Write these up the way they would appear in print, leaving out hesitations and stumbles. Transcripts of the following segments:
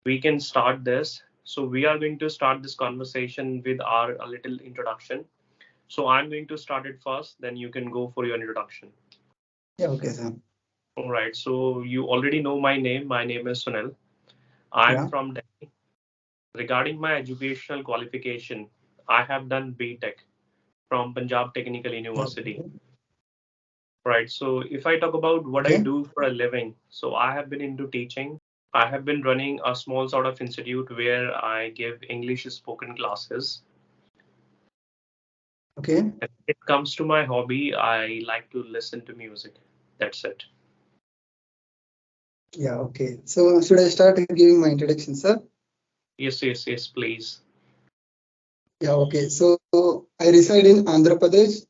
we can start this. So we are going to start this conversation with our a little introduction. So I'm going to start it first, then you can go for your introduction. Yeah, okay, sir. All right. So you already know my name. My name is Sunil. I'm Yeah. from Delhi. Regarding my educational qualification, I have done BTech from Punjab Technical Yeah. University. Okay. Right. So if I talk about what I Okay. do for a living, so I have been into teaching. I have been running a small sort of institute where I give English spoken classes. Okay. And when it comes to my hobby, I like to listen to music. That's it. Yeah. Okay. So should I start giving my introduction, sir? Yes, yes, yes, please. Yeah. Okay. So I reside in Andhra Pradesh,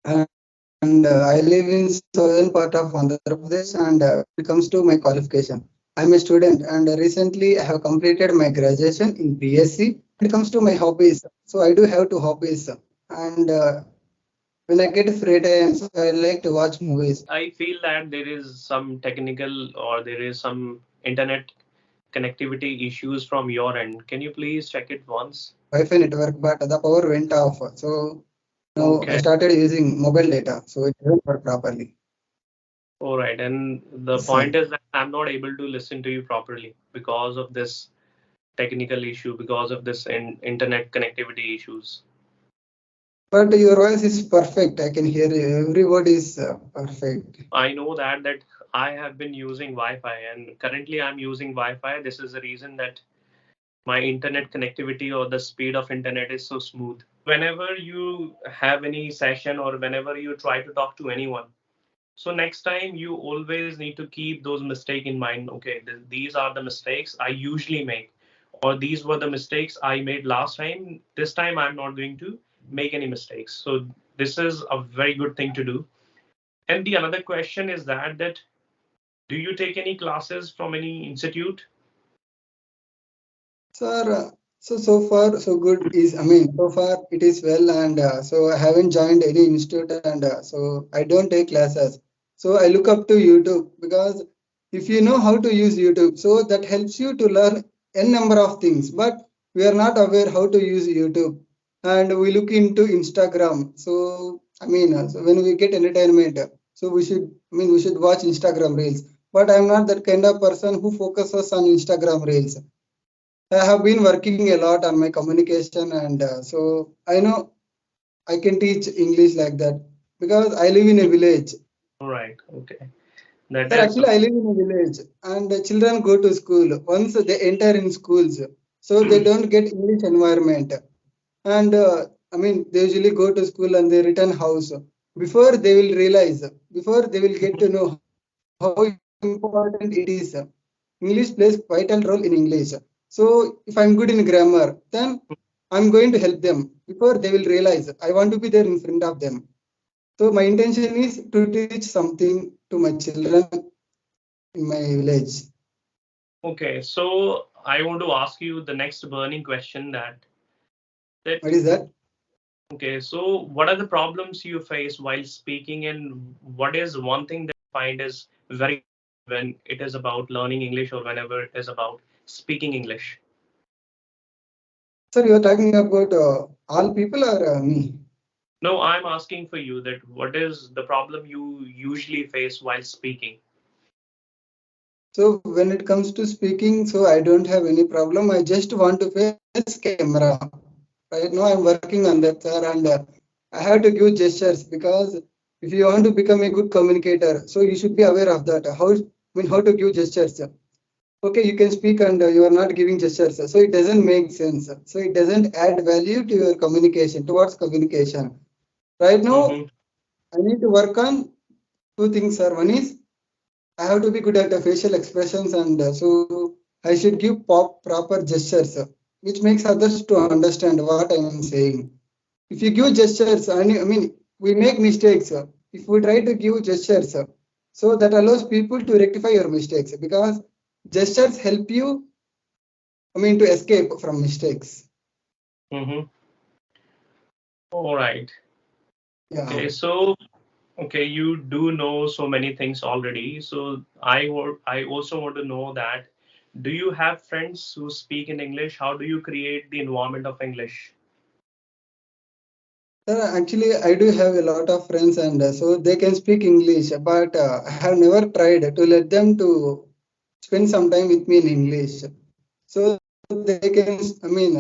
and I live in southern part of Andhra Pradesh. And when it comes to my qualification, I'm a student, and recently I have completed my graduation in BSc. When it comes to my hobbies, so I do have two hobbies, and when I get free time, so I like to watch movies. I feel that there is some technical or there is some internet connectivity issues from your end. Can you please check it once? Wi-Fi network, but the power went off. So now I Okay. started using mobile data, so it doesn't work properly. All right. And the Yes, sir. point is that I'm not able to listen to you properly because of this technical issue, because of this internet connectivity issues. But your voice is perfect. I can hear you. Every word is perfect. I know that I have been using Wi-Fi and currently I'm using Wi-Fi. This is the reason that my internet connectivity or the speed of internet is so smooth. Whenever you have any session or whenever you try to talk to anyone, so next time you always need to keep those mistakes in mind. Okay, these are the mistakes I usually make, or these were the mistakes I made last time. This time I'm not going to make any mistakes. So this is a very good thing to do. And the another question is that do you take any classes from any institute? Sir, so far so good is, I mean, so far it is well, and so I haven't joined any institute, and so I don't take classes. So I look up to YouTube because if you know how to use YouTube, so that helps you to learn n number of things. But we are not aware how to use YouTube, and we look into Instagram. So I mean, so when we get entertainment, so we should watch Instagram reels. But I'm not that kind of person who focuses on Instagram reels. I have been working a lot on my communication, and so I know I can teach English like that because I live in a village. All right, okay, that Sir, is actually, I live in a village, and the children go to school. Once they enter in schools, so they don't get English environment, and I mean they usually go to school and they return house. Before they will realize, before they will get to know how important it is. English plays vital role in English. So if I'm good in grammar, then I'm going to help them before they will realize I want to be there in front of them. So my intention is to teach something to my children in my village. okay. So I want to ask you the next burning question that What is that? okay. So what are the problems you face while speaking, and what is one thing that you find is very when it is about learning English or whenever it is about speaking English? Sir, you are talking about all people or me? No, I'm asking for you that what is the problem you usually face while speaking? So when it comes to speaking, so I don't have any problem. I just want to face camera. Right now I'm working on that, sir, and I have to give gestures because if you want to become a good communicator, so you should be aware of that. How to give gestures. Okay, you can speak and you are not giving gestures, so it doesn't make sense. So it doesn't add value to your communication towards communication. Right now, Mm-hmm. I need to work on two things, sir. One is I have to be good at facial expressions, and so I should give proper gestures, which makes others to understand what I am saying. If you give gestures, and I mean, we make mistakes. If we try to give gestures, so that allows people to rectify your mistakes because gestures help you, I mean, to escape from mistakes. Mm-hmm. All right. Yeah. Okay. So okay, you do know so many things already. So I also want to know that Do you have friends who speak in English? How do you create the environment of English? Actually, I do have a lot of friends, and so they can speak English, but I have never tried to let them to spend some time with me in English. So they can,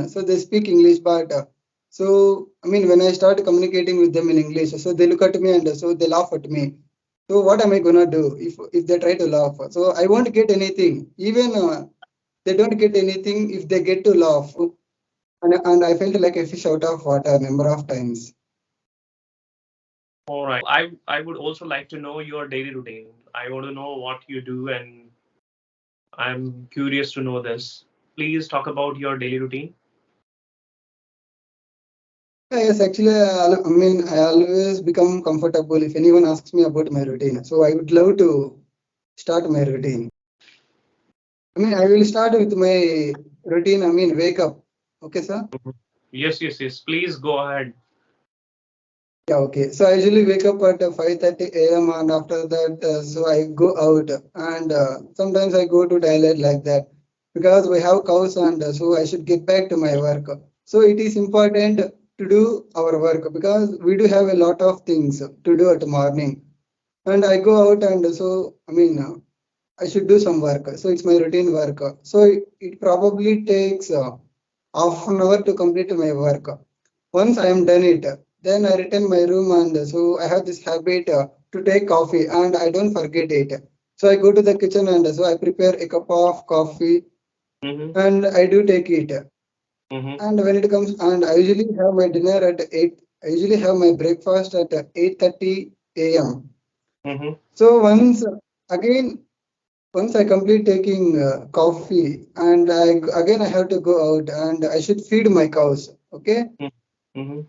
so they speak English, but I mean, when I start communicating with them in English, so they look at me and so they laugh at me. So what am I gonna do if they try to laugh? So I won't get anything. Even they don't get anything if they get to laugh. And I felt like a fish out of water a number of times. All right. I would also like to know your daily routine. I want to know what you do, and I'm curious to know this. Please talk about your daily routine. Yeah, yes, actually, I mean, I always become comfortable if anyone asks me about my routine. So I would love to start my routine. I mean, I will start with my routine. I mean, wake up. Okay, sir? Mhm. Yes, yes, yes. Please go ahead. Yeah, okay. So I usually wake up at 5:30 a.m. and after that, so I go out and sometimes I go to toilet like that because we have cows and so I should get back to my work. So it is important to do our work because we do have a lot of things to do at morning. And I go out and so I mean I should do some work. So it's my routine work. So it probably takes half an hour to complete my work. Once I am done it, then I return my room and so I have this habit to take coffee and I don't forget it. So I go to the kitchen and so I prepare a cup of coffee Mm-hmm. and I do take it. Mm-hmm. And when it comes and I usually have my dinner at 8. I usually have my breakfast at 8:30 a.m. Mm-hmm. So again once I complete taking coffee and again I have to go out and I should feed my cows. Okay. Mm-hmm.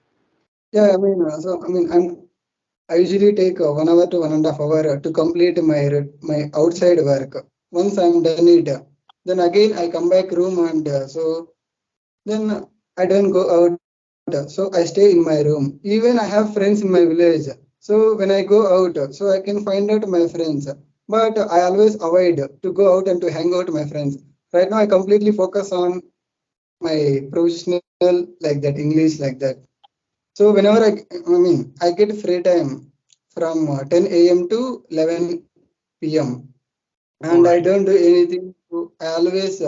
Yeah, I usually take 1 hour to 1.5 hours to complete my outside work. Once I'm done it, then again I come back room and then I don't go out. So I stay in my room. Even I have friends in my village. So when I go out, so I can find out my friends. But I always avoid to go out and to hang out my friends. Right now I completely focus on my professional like that English like that. So whenever I get free time from 10 a.m. to 11 p.m. and All I right. don't do anything. So I always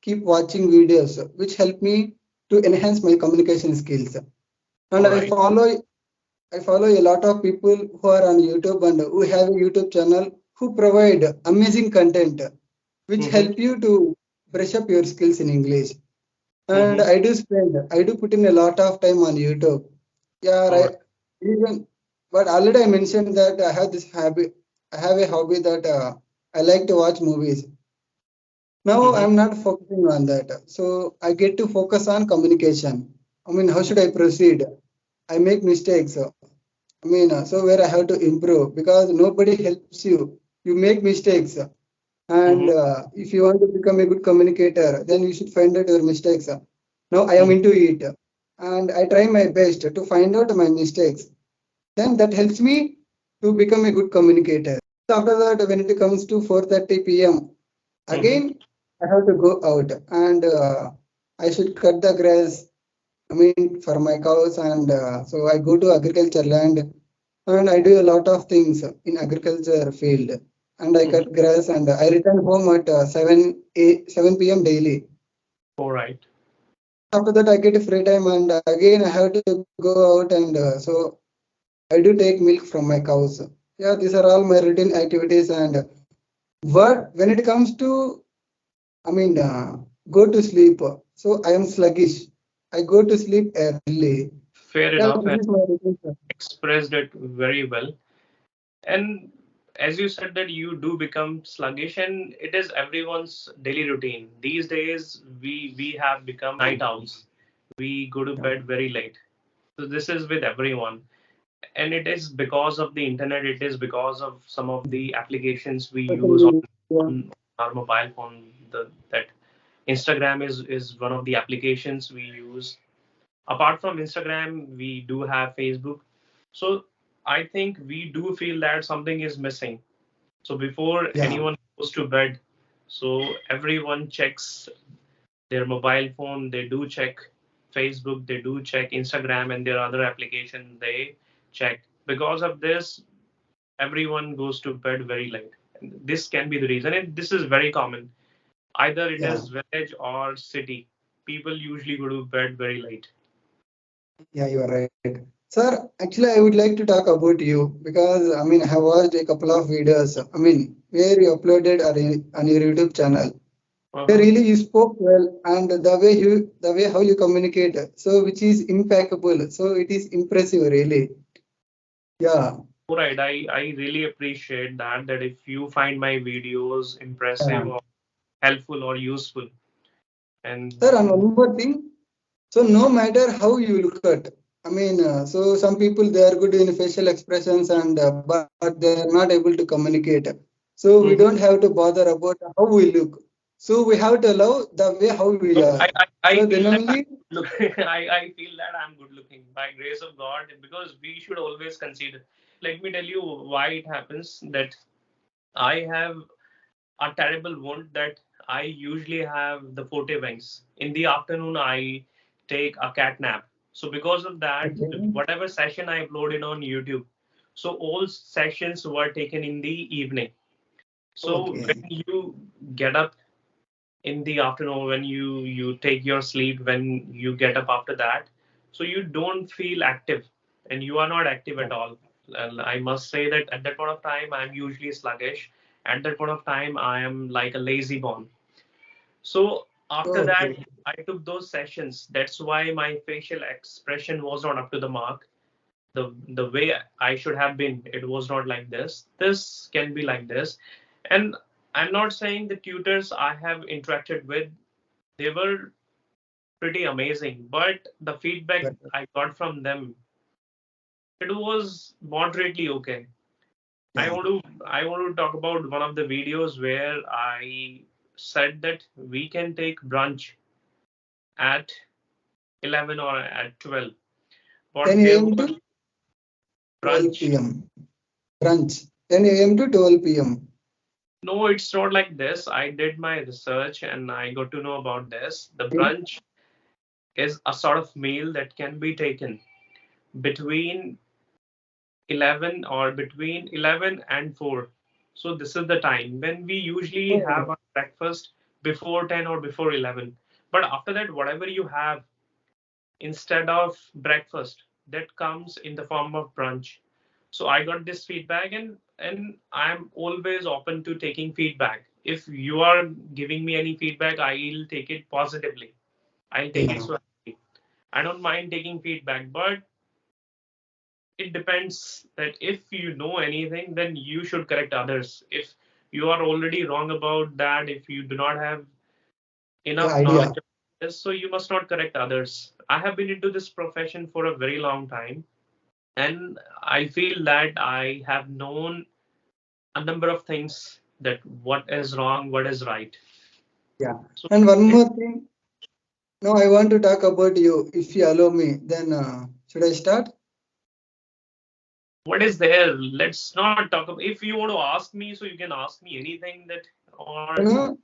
keep watching videos which help me to enhance my communication skills. And All right. I follow a lot of people who are on YouTube and who have a YouTube channel who provide amazing content which Mm-hmm. help you to brush up your skills in English. And Mm-hmm. I do put in a lot of time on YouTube. Yeah, All right. right. Even, but already I mentioned that I have this habit. I have a hobby that I like to watch movies. Now Mm-hmm. I'm not focusing on that. So I get to focus on communication. I mean, how should I proceed? I make mistakes. So where I have to improve because nobody helps you. You make mistakes. And Mm-hmm. if you want to become a good communicator, then you should find out your mistakes. Now I am Mm-hmm. into it. And I try my best to find out my mistakes. Then that helps me to become a good communicator. After that, when it comes to 4:30 p.m., Mm-hmm. again I have to go out and I should cut the grass. I mean, for my cows, and so I go to agriculture land and I do a lot of things in agriculture field. And I Mm-hmm. cut grass and I return home at 7 p.m. daily. All right. After that, I get free time and again I have to go out and so I do take milk from my cows. Yeah, these are all my routine activities. And but when it comes to, I mean, go to sleep, so I am sluggish. I go to sleep early. Fair Yeah, enough, this and is my routine, sir. expressed it very well. And as you said that you do become sluggish, and it is everyone's daily routine. These days, we have become night owls. We go to Yeah. bed very late. So this is with everyone. And it is because of the internet, it is because of some of the applications we Social use media. on our mobile phone. That Instagram is one of the applications we use. Apart from Instagram, we do have Facebook. So I think we do feel that something is missing. So before Yeah. anyone goes to bed, So everyone checks their mobile phone, they do check Facebook, they do check Instagram and their other applications, they check. Because of this, everyone goes to bed very late. And this can be the reason. And this is very common. Either it Yeah, is village or city. People usually go to bed very late. yeah, you are right. Sir, actually, I would like to talk about you because I mean, I have watched a couple of videos. I mean, where you uploaded on your YouTube channel. Uh-huh. Really, you spoke well, and the way how you communicate, so which is impeccable. So it is impressive, really. Yeah, All right, I really appreciate that if you find my videos yeah. impressive or helpful or useful. Sir, and And one more thing. So no matter how you look at, I mean, so some people they are good in facial expressions and but they are not able to communicate. So we don't mhm. have to bother about how we look. So we have to allow the way how we No, are. So I then feel that only, look I feel that I'm good looking by grace of God because we should always consider. Let me tell you why it happens that I have a terrible wound that I usually have the forte wings. In the afternoon, I take a cat nap. So because of that, okay, whatever session I uploaded on YouTube, so all sessions were taken in the evening. So when okay, you get up in the afternoon, when you take your sleep, when you get up after that, so you don't feel active and you are not active at all. And I must say that at that point of time I'm usually sluggish. At that point of time I am like a lazy bone. So after that okay, I took those sessions. That's why my facial expression was not up to the mark. The way I should have been, it was not like this. This can be like this. And I'm not saying the tutors I have interacted with, they were pretty amazing, but the feedback I got from them, it was moderately okay. I yeah. want I want to talk about one of the videos where I said that we can take brunch at 11 or at 12, but 10 there a.m. was to 12 brunch. p.m. Brunch. 10 a.m. to 12 p.m. No, it's not like this. I did my research and I got to know about this. The brunch is a sort of meal that can be taken between 11 or between 11 and 4. So this is the time when we usually have Oh, our breakfast before 10 or before 11. But after that, whatever you have instead of breakfast, that comes in the form of brunch. So I got this feedback and I'm always open to taking feedback. If you are giving me any feedback, I'll take it positively. I'll take it yeah, so happy. I don't mind taking feedback, but it depends that if you know anything, then you should correct others. If you are already wrong about that, if you do not have yeah, enough knowledge idea. of this, so you must not correct others. I have been into this profession for a very long time, and I feel that I have known a number of things that what is wrong, what is right. Yeah. So And one it, more thing. No, I want to talk about you. If you allow me, then should I start? what is there? Let's not talk about. If you want to ask me, so you can ask me anything that or. You know,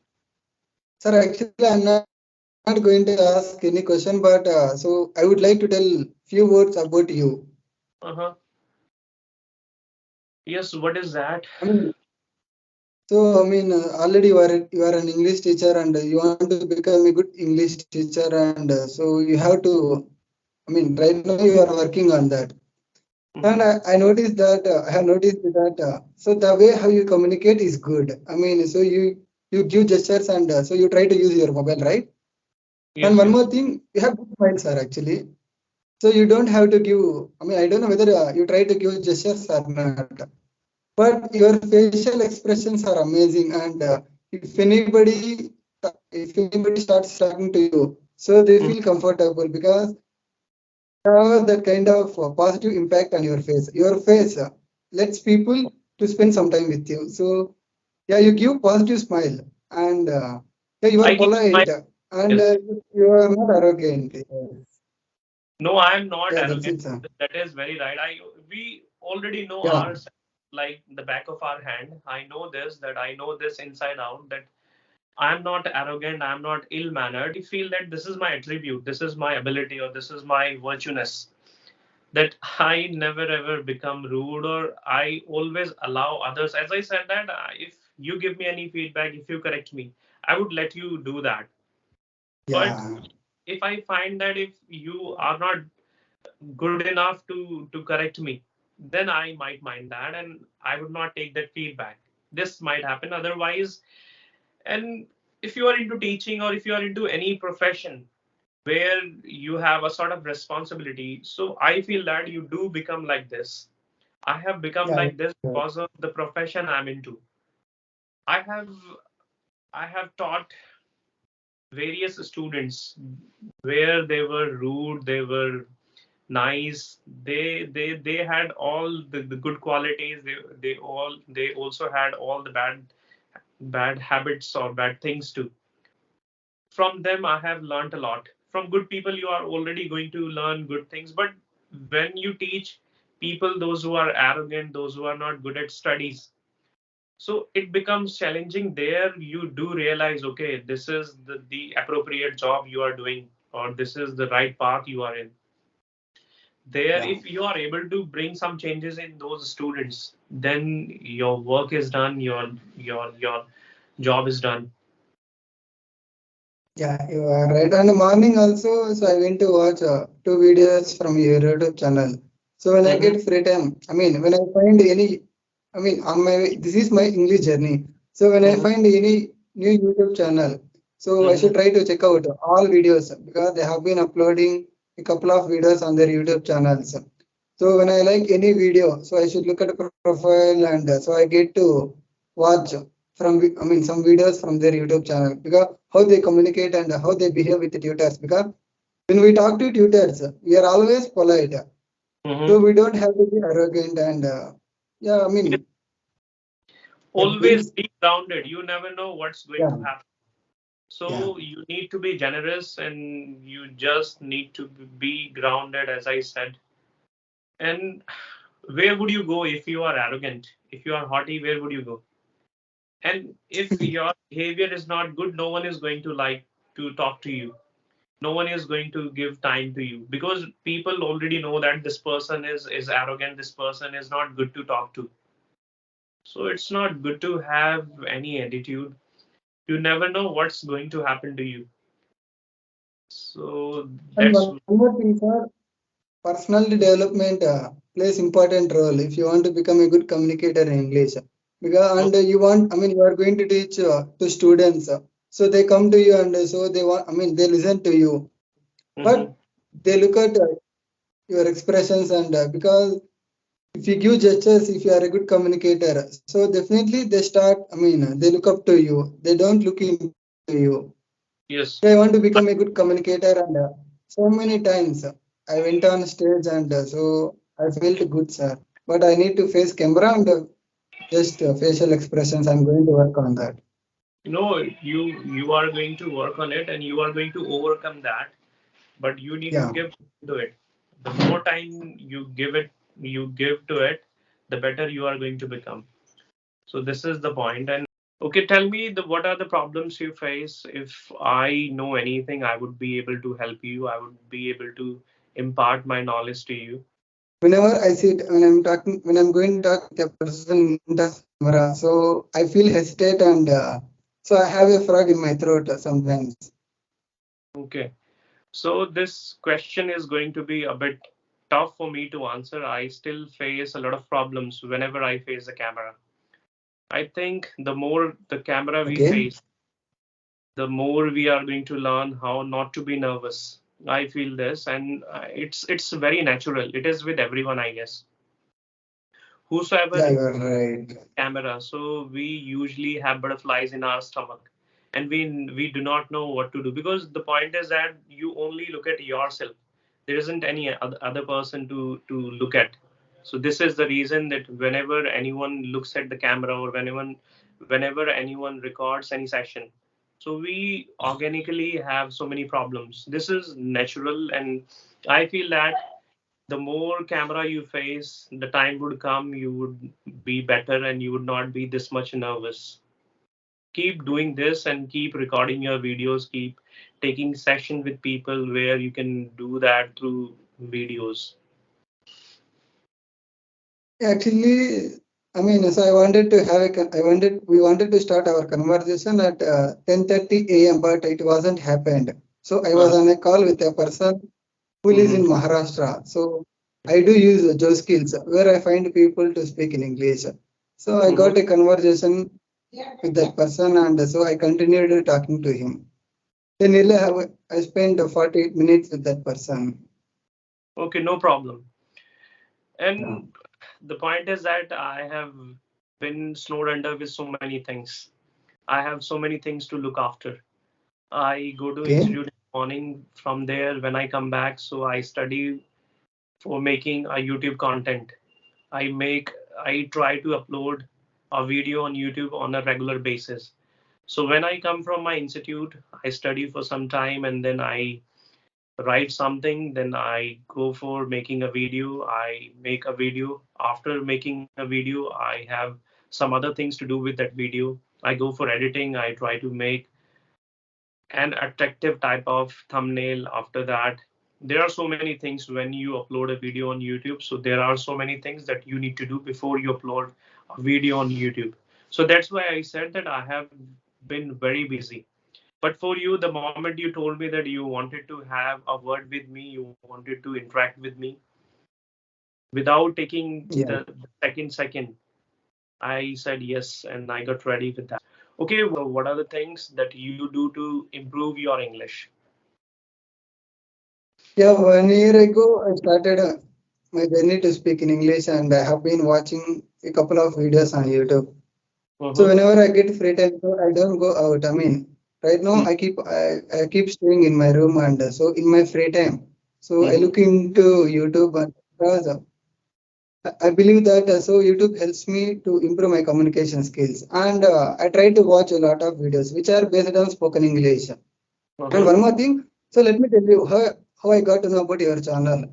sir, actually, I'm not going to ask any question, but so I would like to tell few words about you. Uh-huh. Yes, what is that? I mean, already you are an English teacher and you want to become a good English teacher, and so you have to. I mean, right now you are working on that. And I Hmm. noticed that I have noticed that so the way how you communicate is good. I mean, so you give gestures and so you try to use your mobile, right? And Yes, one more yes. thing, you have good smile, sir, actually. So you don't have to give. I mean, I don't know whether you try to give gestures or not, but your facial expressions are amazing. And if anybody starts talking to you, so they Mhm. feel comfortable because have that kind of positive impact on your face. Your face lets people to spend some time with you. So yeah, you give positive smile, and yeah, you I are give my polite, and yes. you are not arrogant. Yes. No, I'm not Yeah, that's arrogant. it, sir. That is very right. We already know Yeah, ourselves like the back of our hand. I know this, that I know this inside out, that I'm not arrogant, I'm not ill mannered. I feel that this is my attribute, this is my ability, or this is my virtueness. That I never ever become rude, or I always allow others. As I said that if you give me any feedback, if you correct me, I would let you do that. But Yeah, if I find that if you are not good enough to correct me, then I might mind that and I would not take that feedback. This might happen otherwise. And if you are into teaching, or if you are into any profession where you have a sort of responsibility, so I feel that you do become like this. I have become yeah, like this because of the profession I'm into. I have I have taught various students where they were rude, they were nice, they had all the good qualities, they also had all the bad habits or bad things too. From them I have learned a lot. From good people you are already going to learn good things, but when you teach people, those who are arrogant, those who are not good at studies, so it becomes challenging. There you do realize, okay, this is the appropriate job you are doing, or this is the right path you are in. There, yeah. if you are able to bring some changes in those students, then your work is done, your job is done. Yeah, you are right. And morning also, so I went to watch two videos from your YouTube channel. So when I Mm-hmm, get free time, I mean, when I find any, I mean, on my this is my English journey. So when I mm-hmm, find any new YouTube channel, so I mm-hmm, should try to check out all videos because they have been uploading a couple of videos on their YouTube channels. So when I like any video, so I should look at the profile and so I get to watch I mean some videos from their YouTube channel because how they communicate and how they behave with the tutors. Because when we talk to tutors, we are always polite, so mm-hmm. we don't have to be arrogant and yeah, I Yes, mean it always builds. be grounded. You never know what's going to Yeah, happen. yeah, So you need to be generous, and you just need to be grounded, as I said. And where would you go if you are arrogant? If you are haughty, where would you go? And if your behavior is not good, no one is going to like to talk to you. No one is going to give time to you, because people already know that this person is arrogant, this person is not good to talk to. So it's not good to have any attitude. You never know what's going to happen to you. So and that's. one more thing, sir. Personality development plays important role if you want to become a good communicator in English. Because and you want, I mean, you are going to teach to students, so they come to you and so they want, I mean, they listen to you, but Mhm. they look at your expressions and because if you give gestures, if you are a good communicator, so definitely they start. I mean, they look up to you. They don't look into you. So I Yes. want to become a good communicator, and so many times I went on stage, and so I felt good, sir. But I need to face camera and just facial expressions. I'm going to work on that. No, you are going to work on it, and you are going to overcome that. But you need to Yeah. give to it. The more time you give to it, the better you are going to become. So this is the point. And okay, tell me what are the problems you face. If I know anything, I would be able to help you. I would be able to impart my knowledge to you. Whenever I sit, when I'm talking, when I'm going to talk with a person in the camera, so I feel hesitate and so I have a frog in my throat sometimes. Okay. So this question is going to be a bit tough for me to answer. I still face a lot of problems whenever I face the camera. I think the more the camera we Okay. face, the more we are going to learn how not to be nervous. I feel this, and it's very natural. It is with everyone, I guess. Yeah, Whosoever you are right. camera, so we usually have butterflies in our stomach, and we do not know what to do, because the point is that you only look at yourself. There isn't any other person to look at. So this is the reason that whenever anyone looks at the camera, or whenever anyone records any session, so we organically have so many problems. This is natural, and I feel that the more camera you face, the time would come you would be better, and you would not be this much nervous. keep doing this and keep recording your videos, keep taking session with people where you can do that through videos. Actually, I mean, so I wanted to have we wanted to start our conversation at 10:30 a.m., but it wasn't happened. So I was Uh-huh. on a call with a person who lives Hmm. in Maharashtra. So I do use Joe Skills where I find people to speak in English. So I Hmm. got a conversation with that person, and so I continued talking to him. Then nearly I spent 48 minutes with that person. Okay, no problem. Yeah. And the point is that I have been snowed under with so many things. I have so many things to look after. I go to Okay. institute in the morning. From there, when I come back, so I study for making a YouTube content. I make, I try to upload a video on YouTube on a regular basis. So when I come from my institute, I study for some time and then I write something, then I go for making a video. I make a video. After making a video, I have some other things to do with that video. I go for editing. I try to make an attractive type of thumbnail. After that, there are so many things when you upload a video on YouTube. So there are so many things that you need to do before you upload a video on YouTube. So that's why I said that I have been very busy. But for you, the moment you told me that you wanted to have a word with me, you wanted to interact with me without taking Yeah. the second, I said yes and I got ready with that. Okay, what are the things that you do to improve your English? Yeah, 1 year ago, I started my journey to speak in English, and I have been watching a couple of videos on YouTube. So Mm-hmm. whenever I get free time, so I don't go out. I mean, right now I keep staying in my room, and so in my free time, so I Mm-hmm. look into YouTube, and because I believe that so YouTube helps me to improve my communication skills, and I try to watch a lot of videos which are based on spoken English. And Mm-hmm. one more thing, so let me tell you how I got to know about your channel.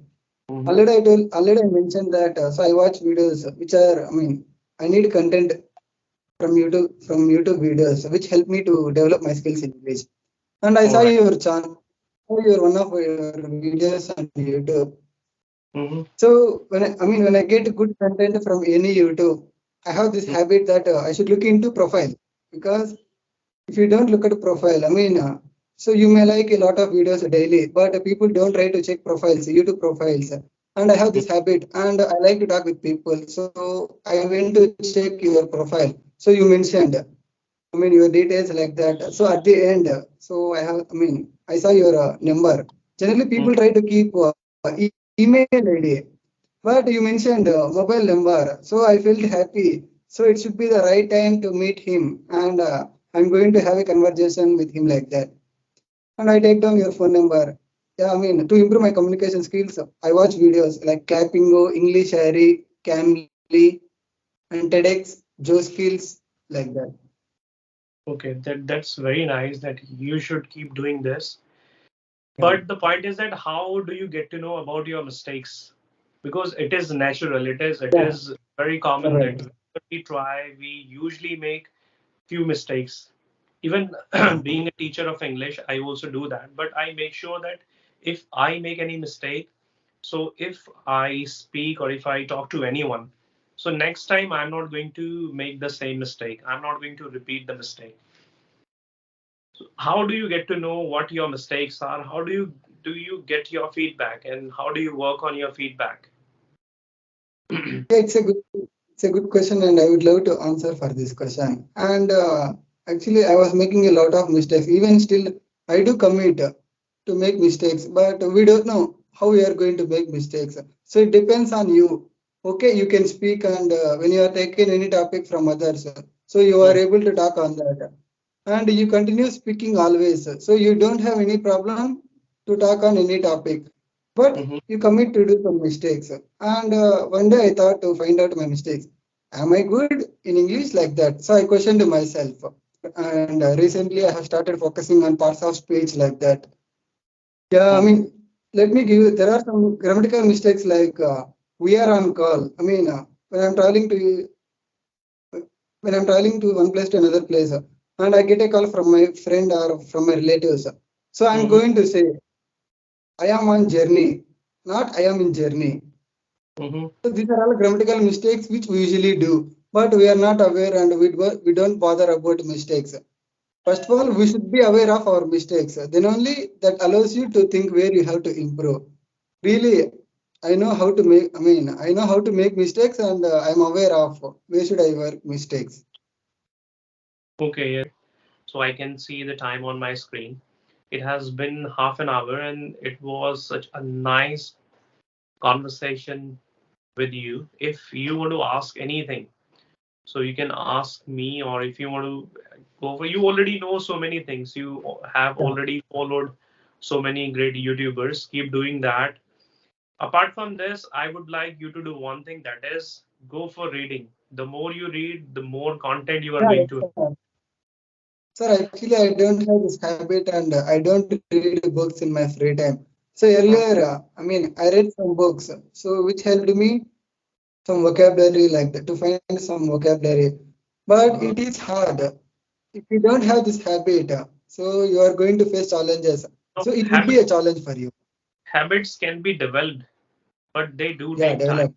Mm-hmm. Already I mentioned that so I watch videos which are, I mean, I need content from YouTube videos which help me to develop my skills in English. And I All saw right. your channel, your one of your videos on YouTube. Mm-hmm. So I mean when I get good content from any YouTube, I have this habit that I should look into profile because if you don't look at profile, I mean, so you may like a lot of videos daily, but people don't try to check profiles, YouTube profiles. And I have this habit, and I like to talk with people. So I went to check your profile. So you mentioned, I mean, your details like that. So at the end, so I mean, I saw your number. Generally, people try to keep email ID, but you mentioned mobile number. So I felt happy. So it should be the right time to meet him, and I'm going to have a conversation with him like that. And I take down your phone number. Yeah, I mean, to improve my communication skills, I watch videos like Clappingo, English Harry, Camly, and TEDx, Joe Skills, like that. Okay, that's very nice that you should keep doing this. Yeah, But the point is that how do you get to know about your mistakes? Because it is natural. It yeah, is very common that correct. whenever we try, we usually make few mistakes. Even being a teacher of English, I also do that. But I make sure that if I make any mistake, so if I speak or if I talk to anyone, so next time I'm not going to make the same mistake. I'm not going to repeat the mistake. How do you get to know what your mistakes are? How do you get your feedback and how do you work on your feedback? Yeah, it's a good question, and I would love to answer for this question. And actually, I was making a lot of mistakes. Even still, I do commit to make mistakes, but we don't know how we are going to make mistakes. So it depends on you. Okay, you can speak, and when you are taking any topic from others, so you are able to talk on that, and you continue speaking always. So you don't have any problem to talk on any topic, but Mhm. you commit to do some mistakes. And one day I thought to find out my mistakes. Am I good in English like that? So I questioned myself. And recently I have started focusing on parts of speech like that. Yeah, I Mhm. mean, let me give you, there are some grammatical mistakes like we are on call. I mean, when I'm traveling to one place to another place, and I get a call from my friend or from my relatives. So I'm Mm-hmm. going to say, I am on journey, not I am in journey. Mm-hmm. So these are all grammatical mistakes which we usually do, but we are not aware and we don't bother about mistakes. First of all, we should be aware of our mistakes. Then only that allows you to think where you have to improve. Really, I know how to make mistakes and I'm aware of where should I work mistakes. Okay, yeah. So I can see the time on my screen. It has been half an hour, and it was such a nice conversation with you. If you want to ask anything, so you can ask me, or if you want to go for, you already know so many things. You have Yeah, already followed so many great YouTubers. Keep doing that. Apart from this, I would like you to do one thing, that is go for reading. The more you read, the more content you are yeah, going yes, to. sir. Sir, actually, I don't have this habit and I don't read books in my free time. So earlier, I read some books, so which helped me some vocabulary like that to find some vocabulary. But it Mhm. is hard if you don't have this habit. So you are going to face challenges. So So it will be a challenge for you. habits can be developed, but they do Yeah, take time. develop.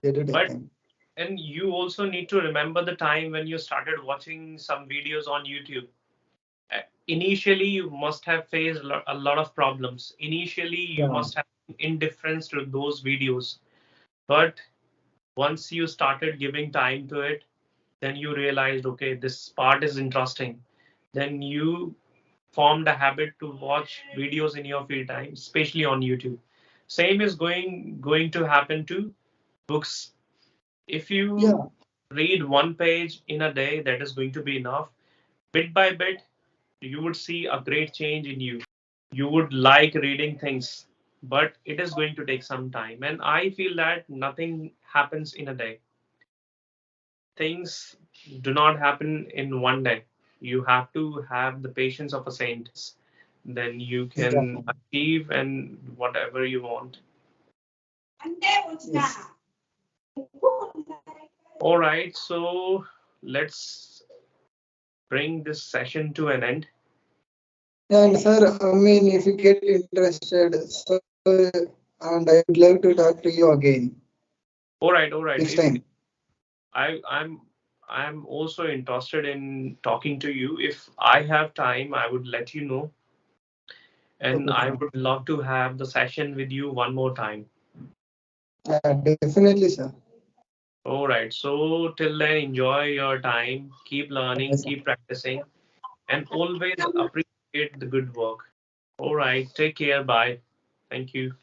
They do take But time. and you also need to remember the time when you started watching some videos on YouTube. Initially, you must have faced a lot of problems. Initially, you Yeah, must have indifference to those videos. But once you started giving time to it, then you realized, okay, this part is interesting. Then you formed a habit to watch videos in your free time, especially on YouTube. Same is going to happen to books. If you yeah, read one page in a day, that is going to be enough. Bit by bit, you would see a great change in you. You would like reading things, but it is going to take some time. And I feel that nothing happens in a day. Things do not happen in one day. You have to have the patience of a saint. Then you can exactly. achieve and whatever you want. Yes. All right, so let's bring this session to an end. And sir, if you get interested, so and I would love to talk to you again All right. next If time. I, I'm also interested in talking to you. If I have time, I would let you know, and Okay, I sir. would love to have the session with you one more time. Yeah, definitely, sir. All right. So till then, enjoy your time. Keep Okay, learning, sir. keep practicing, and always appreciate the good work. All right. Take care. Bye. Thank you.